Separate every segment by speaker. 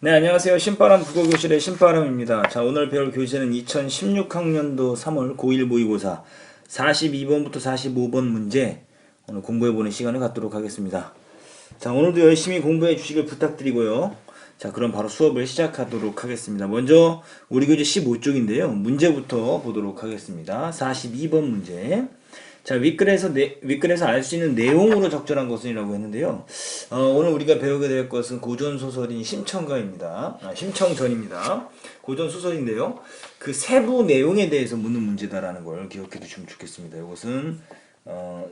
Speaker 1: 네, 안녕하세요. 신바람 국어교실의 신바람입니다. 자, 오늘 배울 교재는 2016학년도 3월 고1 모의고사 42번부터 45번 문제 오늘 공부해보는 시간을 갖도록 하겠습니다. 자, 오늘도 열심히 공부해 주시길 부탁드리고요. 자, 그럼 바로 수업을 시작하도록 하겠습니다. 먼저 우리 교재 15쪽인데요. 문제부터 보도록 하겠습니다. 42번 문제. 자, 윗글에서 알 수 있는 내용으로 적절한 것은이라고 했는데요. 오늘 우리가 배우게 될 것은 고전소설인 심청가입니다. 심청전입니다. 고전소설인데요. 그 세부 내용에 대해서 묻는 문제다라는 걸 기억해 두시면 좋겠습니다. 이것은,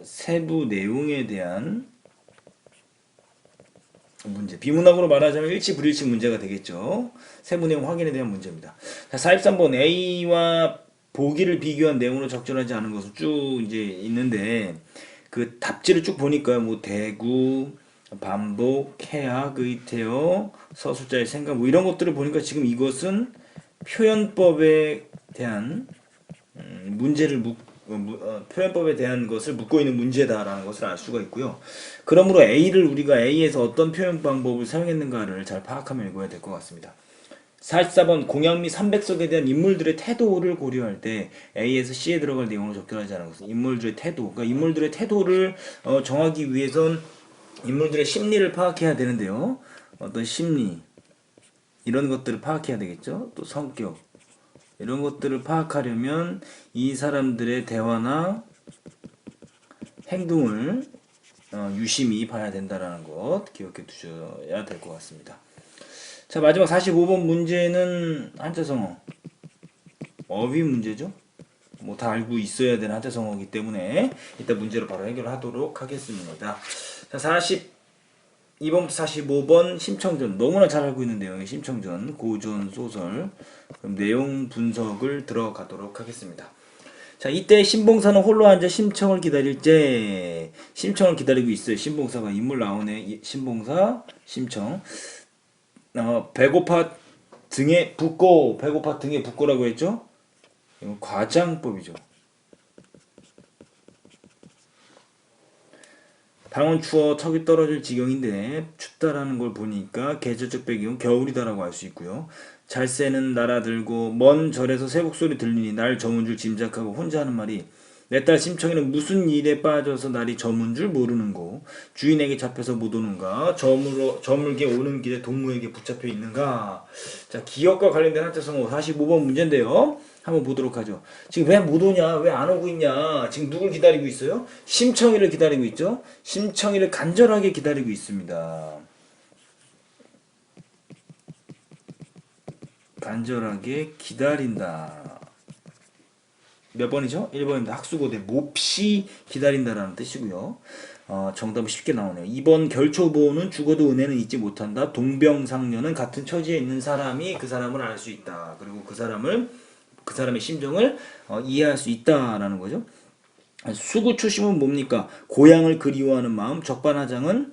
Speaker 1: 세부 내용에 대한 문제. 비문학으로 말하자면 일치 불일치 문제가 되겠죠. 세부 내용 확인에 대한 문제입니다. 자, 43번 A와 보기를 비교한 내용으로 적절하지 않은 것은 쭉 이제 있는데 그 답지를 쭉 보니까 뭐 대구, 반복, 해악, 의태어, 서술자의 생각 뭐 이런 것들을 보니까 지금 이것은 표현법에 대한 문제를 표현법에 대한 것을 묻고 있는 문제다라는 것을 알 수가 있고요. 그러므로 A를 우리가 A에서 어떤 표현 방법을 사용했는가를 잘 파악하며 읽어야 될 것 같습니다. 44번 공양 및 삼백석에 대한 인물들의 태도를 고려할 때 A에서 C에 들어갈 내용으로 적절하지 않은 것은 인물들의 태도. 그러니까 인물들의 태도를 정하기 위해선 인물들의 심리를 파악해야 되는데요. 어떤 심리 이런 것들을 파악해야 되겠죠. 또 성격 이런 것들을 파악하려면 이 사람들의 대화나 행동을 유심히 봐야 된다는 것 기억해 두셔야 될 것 같습니다. 자, 마지막 45번 문제는 한자성어 어휘 문제죠. 뭐 다 알고 있어야 되는 한자성어이기 때문에 이따 문제로 바로 해결하도록 하겠습니다. 자, 42번부터 45번 심청전 너무나 잘 알고 있는 내용의 심청전 고전 소설. 그럼 내용 분석을 들어가도록 하겠습니다. 자, 이때 신봉사는 홀로 앉아 심청을 기다릴 때 심청을 기다리고 있어요. 신봉사가 인물 나오네. 신봉사 심청. 배고파 등에 붓고 배고파 등에 붓고라고 했죠? 이건 과장법이죠. 방은 추워 턱이 떨어질 지경인데 춥다라는 걸 보니까 계절적 배경은 겨울이다라고 알 수 있고요. 잘새는 날아들고 먼 절에서 새곡소리 들리니 날 저문 줄 짐작하고 혼자 하는 말이 내 딸 심청이는 무슨 일에 빠져서 날이 저문 줄 모르는고 주인에게 잡혀서 못 오는가 저물게 오는 길에 동무에게 붙잡혀 있는가. 자, 기억과 관련된 한자성어 45번 문제인데요. 한번 보도록 하죠. 지금 왜 못 오냐? 왜 안 오고 있냐? 지금 누굴 기다리고 있어요? 심청이를 기다리고 있죠? 심청이를 간절하게 기다리고 있습니다. 간절하게 기다린다. 몇 번이죠? 1번입니다. 학수고대 몹시 기다린다라는 뜻이고요. 정답은 쉽게 나오네요. 2번 결초보는 죽어도 은혜는 잊지 못한다. 동병상련은 같은 처지에 있는 사람이 그 사람을 알 수 있다. 그리고 그 사람의 심정을 이해할 수 있다라는 거죠. 수구초심은 뭡니까? 고향을 그리워하는 마음. 적반하장은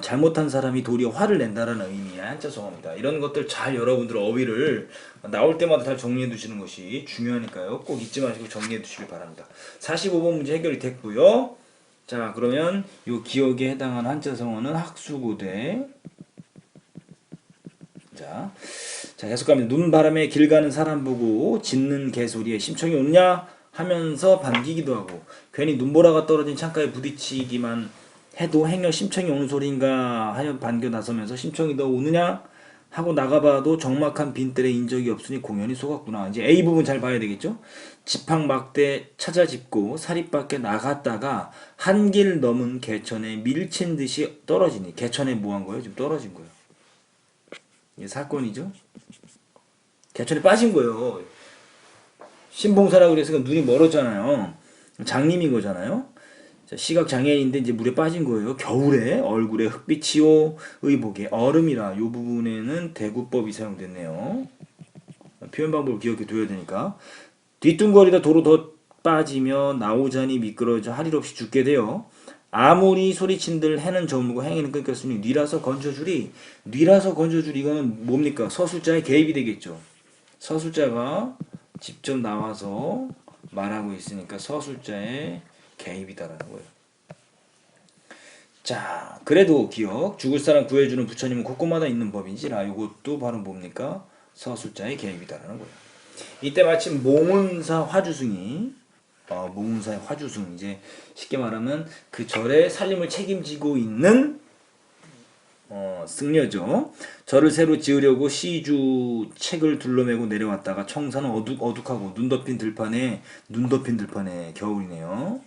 Speaker 1: 잘못한 사람이 도리어 화를 낸다라는 의미의 한자성어입니다. 이런 것들 잘 여러분들 어휘를 나올 때마다 잘 정리해 두시는 것이 중요하니까요. 꼭 잊지 마시고 정리해 두시길 바랍니다. 45번 문제 해결이 됐고요. 자, 그러면 이 기억에 해당하는 한자성어는 학수고대. 자, 계속 가면 눈바람에 길 가는 사람 보고 짖는 개소리에 심청이 오느냐 하면서 반기기도 하고 괜히 눈보라가 떨어진 창가에 부딪히기만 해도 행여 심청이 오는 소리인가 하여 반겨 나서면서 심청이 너 오느냐 하고 나가봐도 적막한 빈뜰에 인적이 없으니 공연히 속았구나. 이제 A 부분 잘 봐야 되겠죠. 지팡 막대 찾아 짚고 사립밖에 나갔다가 한 길 넘은 개천에 밀친 듯이 떨어지니 개천에 뭐 한 거예요? 지금 떨어진 거예요. 이게 사건이죠. 개천에 빠진 거예요. 신봉사라고 그랬으니까 눈이 멀었잖아요. 장님인 거잖아요. 자, 시각 장애인인데 이제 물에 빠진 거예요. 겨울에 얼굴에 흙빛이요 의복에 얼음이라. 이 부분에는 대구법이 사용됐네요. 표현 방법을 기억해 둬야 되니까. 뒤뚱거리다 도로 더 빠지며 나오자니 미끄러져 할 일 없이 죽게 돼요. 아무리 소리친들 해는 저물고 행위는 끊겼으니 뉘라서 건져주리. 뉘라서 건져주리 이거는 뭡니까? 서술자의 개입이 되겠죠. 서술자가 직접 나와서 말하고 있으니까 서술자의 개입이다라는 거예요. 자, 그래도 기억. 죽을 사람 구해주는 부처님은 곳곳마다 있는 법인지라. 이것도 바로 뭡니까? 서술자의 계획이다라는 거예요. 이때 마침 몽운사 화주승이 몽운사의 화주승, 이제 쉽게 말하면 그 절의 살림을 책임지고 있는 승려죠. 절을 새로 지으려고 시주 책을 둘러매고 내려왔다가 청사는 어둑하고 눈 덮인 들판에 겨울이네요.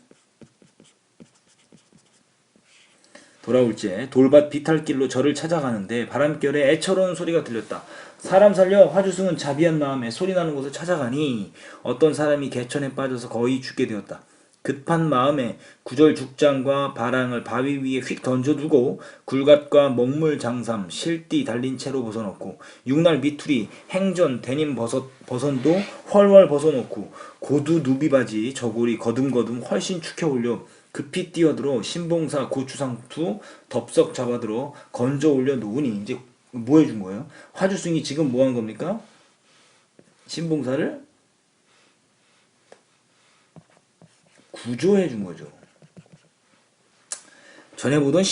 Speaker 1: 돌아올 때 돌밭 비탈길로 절을 찾아가는데 바람결에 애처로운 소리가 들렸다. 사람 살려. 화주승은 자비한 마음에 소리나는 곳을 찾아가니 어떤 사람이 개천에 빠져서 거의 죽게 되었다. 급한 마음에 구절 죽장과 바랑을 바위 위에 휙 던져두고 굴갓과 먹물 장삼, 실띠 달린 채로 벗어놓고 육날 미투리, 행전, 데님 버선도 훨훨 벗어놓고 고두 누비바지, 저고리 거듬거듬 훨씬 축혀 올려 급히 뛰어들어 신봉사 고추상투 덥석 잡아들어 건져 올려 놓으니, 이제 뭐 해준 거예요? 화주승이 지금 뭐 한 겁니까? 신봉사를 구조해 준 거죠. 전에 보던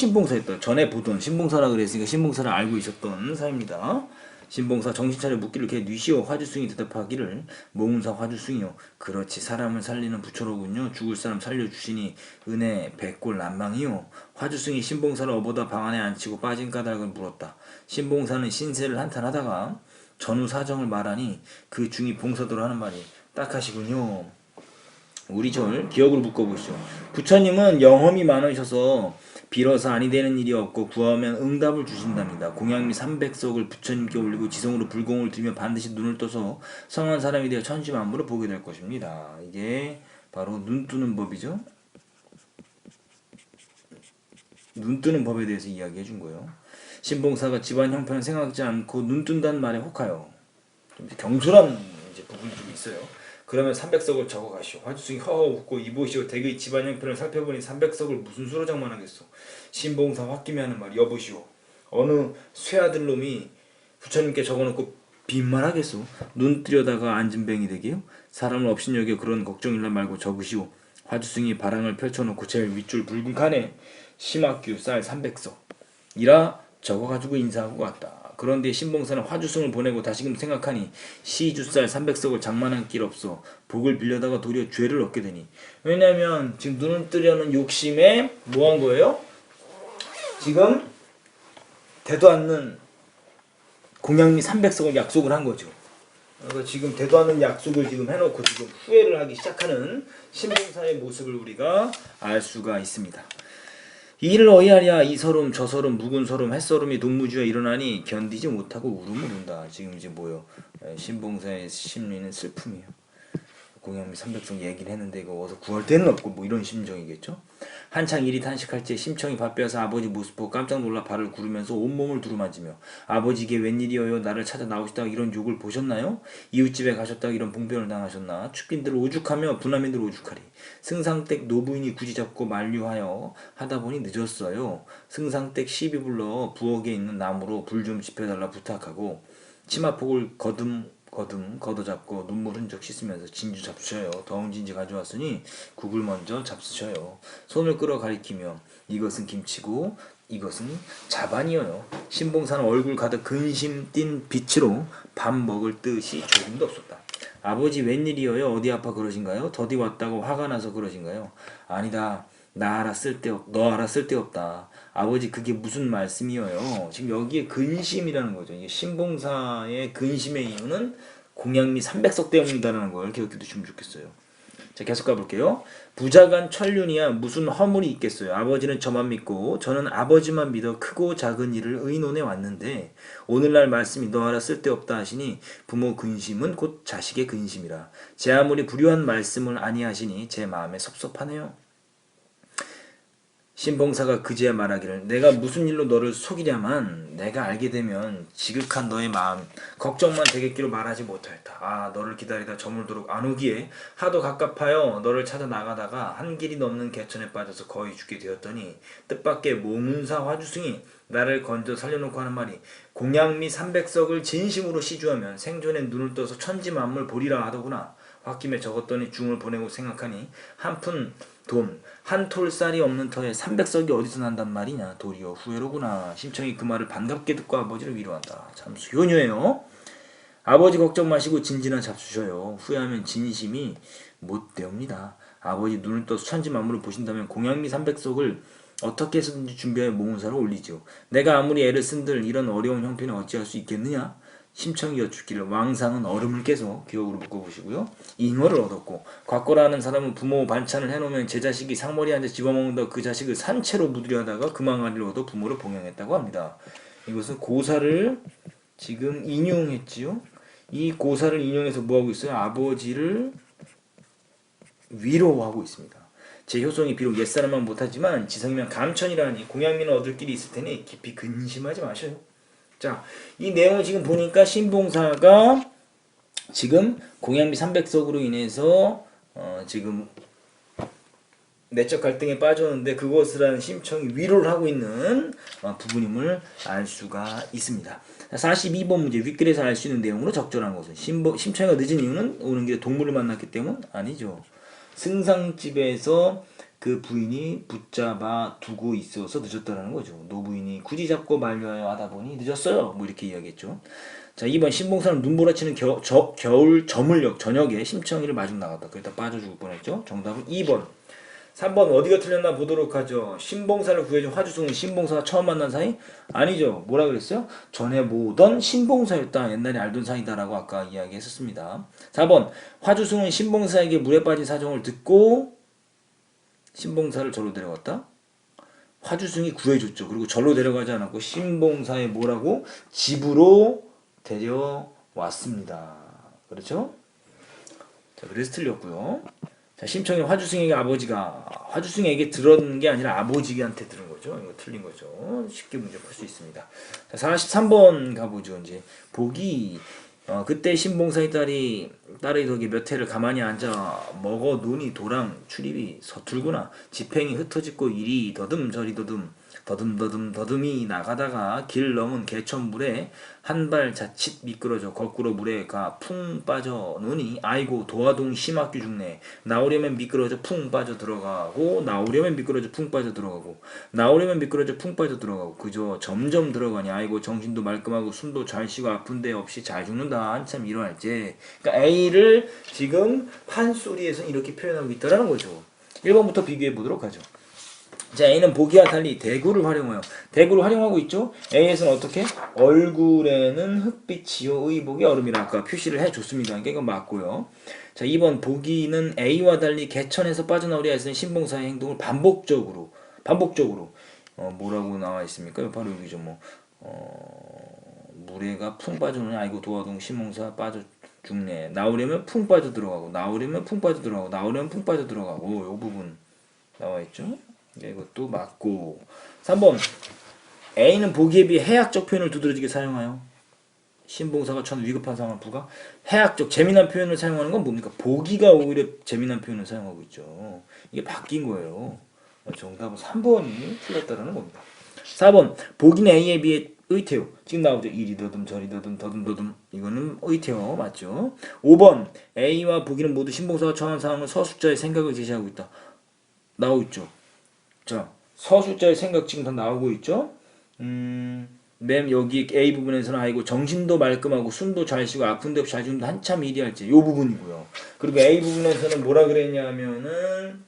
Speaker 1: 신봉사라 그랬으니까 신봉사를 알고 있었던 사입니다. 신봉사 정신 차려 묻기를 걔 뉘시오. 화주승이 대답하기를 몽운사 화주승이요. 그렇지, 사람을 살리는 부처로군요. 죽을 사람 살려주시니 은혜 백골 난망이요. 화주승이 신봉사를 어보다 방 안에 앉히고 빠진 까닭을 물었다. 신봉사는 신세를 한탄하다가 전후 사정을 말하니 그 중이 봉사도로 하는 말이 딱하시군요. 우리 절 기억을 묶어보시죠. 부처님은 영험이 많으셔서 빌어서 아니 되는 일이 없고 구하면 응답을 주신답니다. 공양미 300석을 부처님께 올리고 지성으로 불공을 들며 반드시 눈을 떠서 성한 사람이 되어 천지만물을 보게 될 것입니다. 이게 바로 눈 뜨는 법이죠. 눈 뜨는 법에 대해서 이야기해 준 거예요. 신봉사가 집안 형편을 생각하지 않고 눈 뜬다는 말에 혹하여 좀 경솔한 이제 부분이 좀 있어요. 그러면 300석을 적어가시오. 화주승이 허허 웃고 이보시오. 대의 집안 형편을 살펴보니 300석을 무슨 수로 장만하겠소. 신봉사 홧김에 하는 말, 여보시오. 어느 쇠아들 놈이 부처님께 적어놓고 빈말하겠소. 눈 뜨려다가 앉은 뱅이 되게요. 사람을 업신여겨 그런 걱정일라 말고 적으시오. 화주승이 바랑을 펼쳐놓고 제일 윗줄 붉은 칸에 심학규 쌀 300석 이라 적어가지고 인사하고 갔다. 그런데 신봉사는 화주승을 보내고 다시금 생각하니 시주쌀 300석을 장만한 길 없어 복을 빌려다가 도리어 죄를 얻게 되니, 왜냐면 지금 눈을 뜨려는 욕심에 뭐 한 거예요? 지금 되도 않는 공양미 300석을 약속을 한 거죠. 그러니까 지금 되도 않는 약속을 지금 해놓고 지금 후회를 하기 시작하는 신봉사의 모습을 우리가 알 수가 있습니다. 이를 어이하랴. 이 서름 저 서름 묵은 서름 햇서름이 동무주에 일어나니 견디지 못하고 울음을 운다. 지금 이제 뭐요? 신봉사의 심리는 슬픔이에요. 공양미 300석 얘기를 했는데 이거 어서 구할 데는 없고 뭐 이런 심정이겠죠. 한창 일이 탄식할 때 심청이 바빼어서 아버지 모습 보고 깜짝 놀라 발을 구르면서 온몸을 두루만지며 아버지 이게 웬일이어요? 나를 찾아 나오시다가 이런 욕을 보셨나요? 이웃집에 가셨다가 이런 봉변을 당하셨나? 축빈들 오죽하며 부남인들 오죽하리. 승상댁 노부인이 굳이 잡고 만류하여 하다 보니 늦었어요. 승상댁 시비 불러 부엌에 있는 나무로 불 좀 지펴달라 부탁하고 치마폭을 걷어잡고 눈물 흔적 씻으면서 진주 잡수셔요. 더운 진지 가져왔으니 국을 먼저 잡수셔요. 손을 끌어 가리키며 이것은 김치고 이것은 자반이어요. 신봉사는 얼굴 가득 근심 띤 빛으로 밥 먹을 뜻이 조금도 없었다. 아버지 웬일이어요? 어디 아파 그러신가요? 더디 왔다고 화가 나서 그러신가요? 아니다. 너 알아 쓸데없다. 아버지 그게 무슨 말씀이어요? 지금 여기에 근심이라는 거죠. 이게 신봉사의 근심의 이유는 공양미 300석 때문이다라는 걸 기억해 두시면 좋겠어요. 자, 계속 가볼게요. 부자간 천륜이야 무슨 허물이 있겠어요. 아버지는 저만 믿고 저는 아버지만 믿어 크고 작은 일을 의논해 왔는데 오늘날 말씀이 너 알아 쓸데없다 하시니 부모 근심은 곧 자식의 근심이라. 제 아무리 불효한 말씀을 아니하시니 제 마음에 섭섭하네요. 신봉사가 그제야 말하기를 내가 무슨 일로 너를 속이랴만 내가 알게 되면 지극한 너의 마음 걱정만 되겠기로 말하지 못하였다. 아, 너를 기다리다 저물도록 안 오기에 하도 갑갑하여 너를 찾아 나가다가 한 길이 넘는 개천에 빠져서 거의 죽게 되었더니 뜻밖의 몽운사 화주승이 나를 건져 살려놓고 하는 말이 공양미 300석을 진심으로 시주하면 생존에 눈을 떠서 천지만물 보리라 하더구나. 홧김에 적었더니 중을 보내고 생각하니 한푼 돈. 한 톨쌀이 없는 터에 300석이 어디서 난단 말이냐. 도리어 후회로구나. 심청이 그 말을 반갑게 듣고 아버지를 위로한다. 참 효녀예요. 아버지 걱정 마시고 진지나 잡수셔요. 후회하면 진심이 못 되옵니다. 아버지 눈을 떠 수천지만물을 보신다면 공양미 300석을 어떻게 해서든지 준비하여 몽운사를 올리죠. 내가 아무리 애를 쓴들 이런 어려운 형편에 어찌할 수 있겠느냐? 심청이 여쭙기를 왕상은 얼음을 깨서 기억으로 묶어보시고요. 잉어를 얻었고 곽거라는 사람은 부모 반찬을 해놓으면 제 자식이 상머리에 앉아 집어먹는다 그 자식을 산채로 묻으려 하다가 그 망아리를 얻어 부모를 봉양했다고 합니다. 이것은 고사를 지금 인용했지요. 이 고사를 인용해서 뭐하고 있어요? 아버지를 위로하고 있습니다. 제 효성이 비록 옛사람만 못하지만 지성이면 감천이라니 공양미는 얻을 길이 있을 테니 깊이 근심하지 마셔요. 자, 이 내용을 지금 보니까 신봉사가 지금 공양미 300석으로 인해서 지금 내적 갈등에 빠졌는데 그것을 한 심청이 위로를 하고 있는 부분임을 알 수가 있습니다. 42번 문제 윗글에서 알 수 있는 내용으로 적절한 것은 심청이가 늦은 이유는 오는 길에 동물을 만났기 때문? 아니죠. 승상집에서 그 부인이 붙잡아 두고 있어서 늦었다라는 거죠. 노부인이 굳이 잡고 말려야 하다 보니 늦었어요. 뭐 이렇게 이야기했죠. 자, 2번 신봉사는 눈보라치는 겨울 저물녘 저녁에 심청이를 마중 나갔다. 그러다 빠져 죽을 뻔했죠. 정답은 2번. 3번 어디가 틀렸나 보도록 하죠. 신봉사를 구해준 화주승은 신봉사가 처음 만난 사이? 아니죠. 뭐라 그랬어요? 전에 보던 신봉사였다. 옛날에 알던 사이다라고 아까 이야기했었습니다. 4번 화주승은 신봉사에게 물에 빠진 사정을 듣고 신봉사를 절로 데려갔다. 화주승이 구해줬죠. 그리고 절로 데려가지 않았고 신봉사의 뭐라고? 집으로 데려왔습니다. 그렇죠? 자, 그래서 틀렸고요. 자, 심청이 화주승에게 아버지가 화주승에게 들었는 게 아니라 아버지한테 들은 거죠. 이거 틀린 거죠. 쉽게 문제 풀 수 있습니다. 자, 43번 가보죠. 이제 보기 그때 신봉사의 딸의 덕에 몇 해를 가만히 앉아 먹어 노니 도랑 출입이 서툴구나. 지팽이 흩어지고 이리 더듬 저리 더듬이 나가다가 길 넘은 개천물에 한 발 자칫 미끄러져 거꾸로 물에 가 풍 빠져 노니 아이고 도화동 심학규 죽네. 나오려면 미끄러져 풍 빠져 들어가고 나오려면 미끄러져 풍 빠져 들어가고 나오려면 미끄러져 풍 빠져 들어가고 그저 점점 들어가니 아이고 정신도 말끔하고 숨도 잘 쉬고 아픈 데 없이 잘 죽는다. 한참 이러할지. 그러니까 A를 지금 판소리에서 이렇게 표현하고 있다라는 거죠. 1번부터 비교해 보도록 하죠. 자, A는 보기와 달리 대구를 활용해요. 대구를 활용하고 있죠. A에서는 어떻게? 얼굴에는 흑빛이요 의복이 얼음이라 아까 표시를 해줬습니다. 그러니까 이건 맞고요. 자, 2번 보기는 A와 달리 개천에서 빠져나오려 했을 신봉사의 행동을 반복적으로 뭐라고 나와 있습니까? 바로 여기죠. 물에가 풍 빠져오니 아이고 도화동 신봉사 빠져 죽네. 나오려면 풍 빠져 들어가고 나오려면 풍 빠져 들어가고 나오려면 풍 빠져 들어가고 이 부분 나와 있죠. 네, 이것도 맞고. 3번 A는 보기에 비해 해학적 표현을 두드러지게 사용하여 신봉사가 처한 위급한 상황을 부가 해학적 재미난 표현을 사용하는 건 뭡니까? 보기가 오히려 재미난 표현을 사용하고 있죠. 이게 바뀐 거예요. 정답은 3번이 틀렸다라는 겁니다. 4번 보기는 A에 비해 의태어 지금 나오죠. 이리 더듬 저리 더듬 이거는 의태어 맞죠. 5번 A와 보기는 모두 신봉사가 처한 상황을 서술자의 생각을 제시하고 있다. 나오고 있죠. 자, 서술자의 생각 지금 다 나오고 있죠. 맨 여기 A 부분에서는 아이고 정신도 말끔하고 숨도 잘 쉬고 아픈 데 없이 잘 죽는다 한참 일이 할지 요 부분이고요. 그리고 A 부분에서는 뭐라 그랬냐면은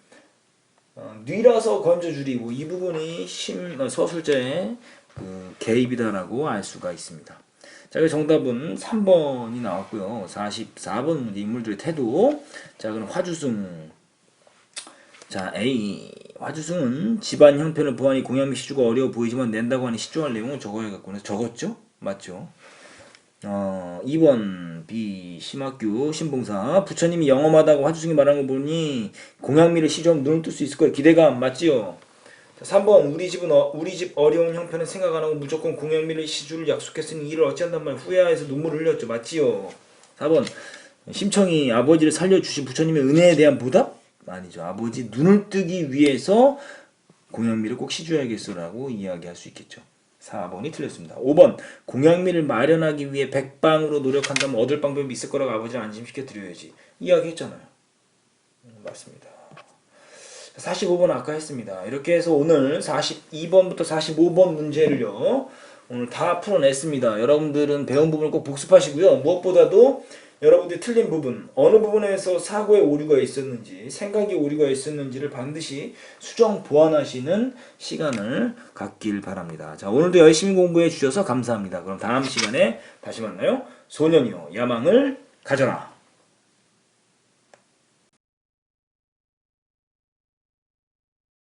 Speaker 1: 뉘라서 건져주리고 이 부분이 서술자의 그 개입이다라고 알 수가 있습니다. 자, 그 정답은 3번이 나왔고요. 44번 문제 인물들의 태도. 자, 그럼 화주승. 자, A 화주승은 집안 형편을 보아니 공양미 시주가 어려워 보이지만 낸다고 하니 시주할 내용을 적어야겠구나. 적었죠? 맞죠? 2번 B 심학규 신봉사 부처님이 영험하다고 화주승이 말한 거 보니 공양미를 시주하면 눈을 뜰 수 있을 거예요. 기대감 맞지요? 자, 3번 우리 집 어려운 형편을 생각 안 하고 무조건 공양미를 시주를 약속했으니 이를 어찌한단 말 후회하여서 눈물을 흘렸죠. 맞지요? 4번 심청이 아버지를 살려주신 부처님의 은혜에 대한 보답? 아니죠. 아버지 눈을 뜨기 위해서 공양미를 꼭 시주해야겠어라고 이야기할 수 있겠죠. 4번이 틀렸습니다. 5번 공양미를 마련하기 위해 백방으로 노력한다면 얻을 방법이 있을 거라고 아버지를 안심시켜 드려야지 이야기했잖아요. 맞습니다. 45번 아까 했습니다. 이렇게 해서 오늘 42번부터 45번 문제를요. 오늘 다 풀어냈습니다. 여러분들은 배운 부분을 꼭 복습하시고요. 무엇보다도 여러분들이 틀린 부분, 어느 부분에서 사고에 오류가 있었는지, 생각이 오류가 있었는지를 반드시 수정 보완하시는 시간을 갖길 바랍니다. 자, 오늘도 열심히 공부해 주셔서 감사합니다. 그럼 다음 시간에 다시 만나요. 소년이여, 야망을 가져라.